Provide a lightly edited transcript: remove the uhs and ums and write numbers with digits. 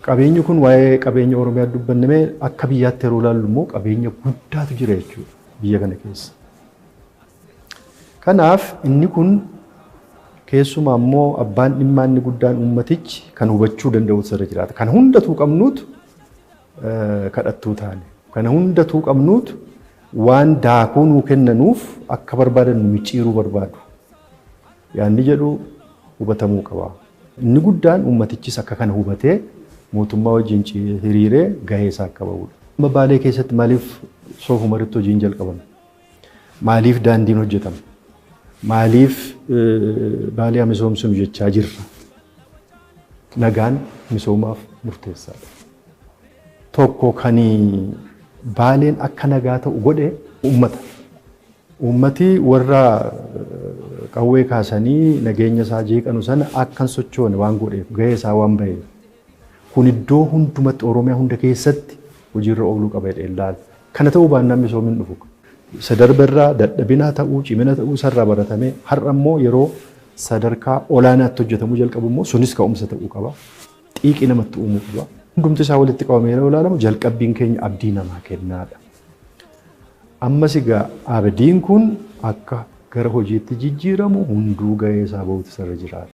Qabeenyi kun waa'ee qabeenya Oromiyaa dubbannee akka biyyaatti yeroo ilaallu immoo qabeenya guddaatu jira jechuudha biyya kana keessa. Kanaaf inni kun keessumaa immoo abbaan dhimmaa inni guddaan uummatichi kan hubachuu danda'u irra jiraata. Kan hundatuu qabnuutu kadhattuu taane. Kana hundatuu qabnuutu waan daakuu nuu kennanuuf akka barbaadan micciiruu barbaadu. Yaanni jedhu hubatamuu qaba. Inni guddaan uummatichis akka kana hubatee mootummaa wajjin hiriiree gahee isaa akka bahudha. Amma Baalee keessatti maaliif soofumaritti hojiin jalqabame? Maaliif daandiin hojjetama? Maaliif Baalee misoomsinu jechaa jirra? Nagaan misoomaaf murteessaadha. Tokko kan Baaleen akka nagaa ta'u godhe uummata. Uummati warra qawwee kaasanii nageenya isaa jeeqanu sana akkan sochoone waan godheef gahee isaa waan baheef. Kun iddoo hundumatti Oromiyaa hunda keessatti hojiirra ooluu qaba jedhee ilaala. Kana ta'uu baannaan misoomin dhufu. Sadarbarraa dadhabinaa ta'uu cimina ta'uu sarraa baratamee har'a immoo yeroo sadarkaa olaanaatti hojjetamuu jalqabu immoo sunis ka'umsa ta'uu qaba. Xiiqii namatti uumuu qaba. Hundumti isaa walitti qabamee yeroo ilaalamu jalqabbiin keenya abdii namaa kennaadha. Ammas egaa abdiin kun akka gara hojiitti jijjiiramu hunduu gahee isaa bahuutu sarara jiraata.